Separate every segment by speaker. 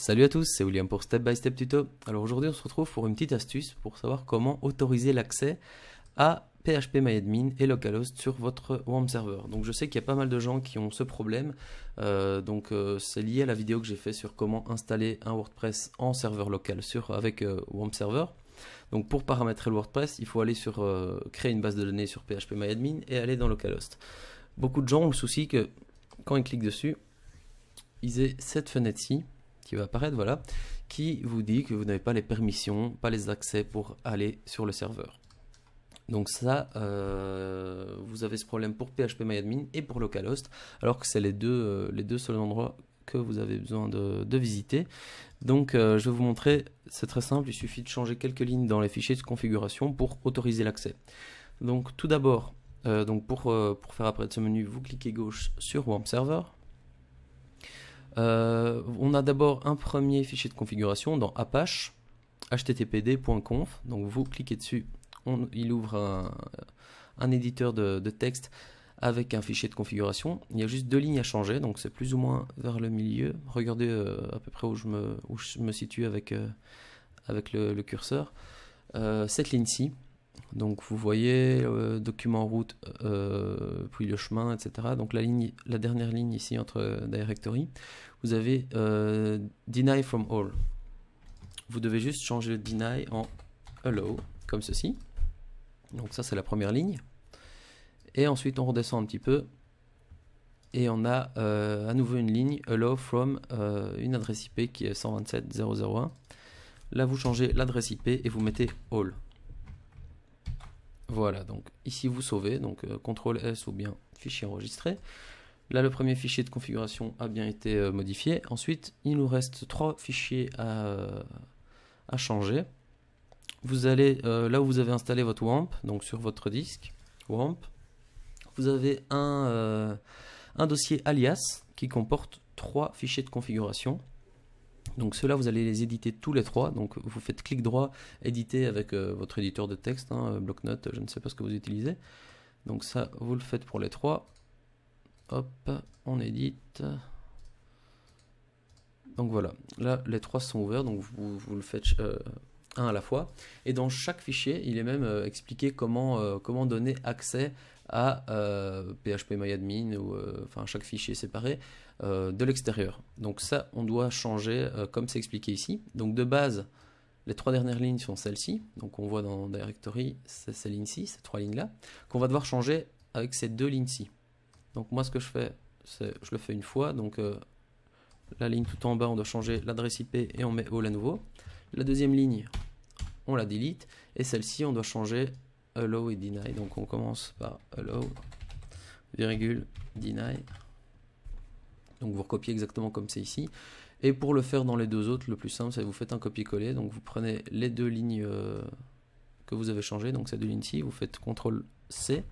Speaker 1: Salut à tous, c'est William pour Step by Step Tuto. Alors aujourd'hui on se retrouve pour une petite astuce pour savoir comment autoriser l'accès à PHPMyAdmin et localhost sur votre WAMP serveur. Donc je sais qu'il y a pas mal de gens qui ont ce problème, c'est lié à la vidéo que j'ai fait sur comment installer un WordPress en serveur local avec WAMP server. Donc pour paramétrer le WordPress, il faut aller sur créer une base de données sur PHPMyAdmin et aller dans localhost. Beaucoup de gens ont le souci que quand ils cliquent dessus, ils aient cette fenêtre-ci qui va apparaître, voilà, qui vous dit que vous n'avez pas les permissions, pas les accès pour aller sur le serveur. Donc ça, vous avez ce problème pour PHPMyAdmin et pour localhost, alors que c'est les deux seuls endroits que vous avez besoin de visiter. Donc je vais vous montrer, c'est très simple, il suffit de changer quelques lignes dans les fichiers de configuration pour autoriser l'accès. Donc tout d'abord, pour faire apparaître ce menu, vous cliquez gauche sur WAMP Server. On a d'abord un premier fichier de configuration dans Apache httpd.conf. Donc vous cliquez dessus, il ouvre un éditeur de texte avec un fichier de configuration. Il y a juste deux lignes à changer, donc c'est plus ou moins vers le milieu. Regardez à peu près où je me situe avec le curseur. Cette ligne-ci, donc vous voyez document route, puis le chemin, etc. Donc la dernière ligne ici entre directory, vous avez deny from all. Vous devez juste changer le deny en allow, comme ceci. Donc ça c'est la première ligne. Et ensuite on redescend un petit peu et on a à nouveau une ligne allow from une adresse IP qui est 127.0.0.1. Là vous changez l'adresse IP et vous mettez all. Voilà, donc ici vous sauvez, donc CTRL S ou bien fichier enregistré. Là le premier fichier de configuration a bien été modifié. Ensuite il nous reste trois fichiers à changer. Vous allez là où vous avez installé votre WAMP, donc sur votre disque WAMP, vous avez un dossier alias qui comporte trois fichiers de configuration. Donc ceux-là, vous allez les éditer tous les trois. Donc vous faites clic droit, éditer avec votre éditeur de texte, bloc-notes, je ne sais pas ce que vous utilisez. Donc ça, vous le faites pour les trois. Hop, on édite. Donc voilà, là les trois sont ouverts, donc vous le faites un à la fois. Et dans chaque fichier, il est même expliqué comment donner accès à PHPMyAdmin ou enfin chaque fichier séparé de l'extérieur. Donc ça on doit changer comme c'est expliqué ici. Donc de base les trois dernières lignes sont celles-ci, donc on voit dans directory c'est ces lignes-ci, ces trois lignes là qu'on va devoir changer avec ces deux lignes-ci. Donc moi ce que je fais, c'est je le fais une fois, donc la ligne tout en bas on doit changer l'adresse IP et on met all à nouveau. La deuxième ligne on la delete et celle-ci on doit changer allow et deny. Donc on commence par allow, virgule, deny. Donc vous recopiez exactement comme c'est ici. Et pour le faire dans les deux autres, le plus simple c'est que vous faites un copier-coller. Donc vous prenez les deux lignes que vous avez changées, donc ces deux lignes-ci, vous faites CTRL C.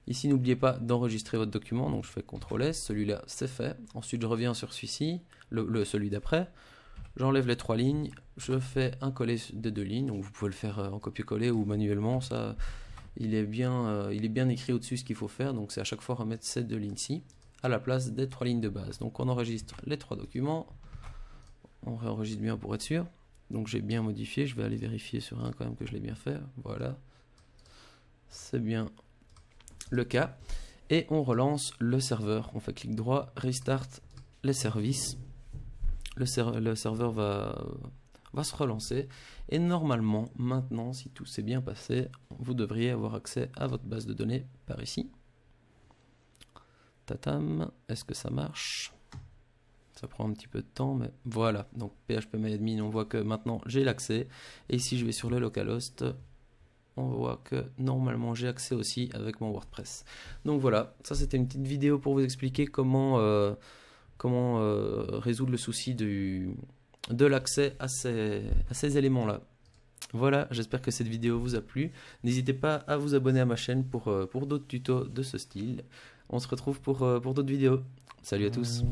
Speaker 1: Ici n'oubliez pas d'enregistrer votre document, donc je fais CTRL S, celui-là c'est fait. Ensuite je reviens sur celui-ci, celui d'après. J'enlève les trois lignes, je fais un coller des deux lignes, donc vous pouvez le faire en copier-coller ou manuellement, ça il est bien écrit au-dessus ce qu'il faut faire, donc c'est à chaque fois remettre ces deux lignes-ci à la place des trois lignes de base. Donc on enregistre les trois documents, on réenregistre bien pour être sûr, donc j'ai bien modifié, je vais aller vérifier sur un quand même que je l'ai bien fait, voilà, c'est bien le cas, et on relance le serveur, on fait clic droit, restart les services. Le serveur va se relancer et normalement maintenant si tout s'est bien passé vous devriez avoir accès à votre base de données par ici. Tatam, est-ce que ça marche? Ça prend un petit peu de temps mais voilà, donc PHPMyAdmin on voit que maintenant j'ai l'accès et si je vais sur le localhost on voit que normalement j'ai accès aussi avec mon WordPress. Donc voilà, ça c'était une petite vidéo pour vous expliquer comment résoudre le souci de l'accès à ces éléments-là. Voilà, j'espère que cette vidéo vous a plu. N'hésitez pas à vous abonner à ma chaîne pour d'autres tutos de ce style. On se retrouve pour d'autres vidéos. Salut à tous.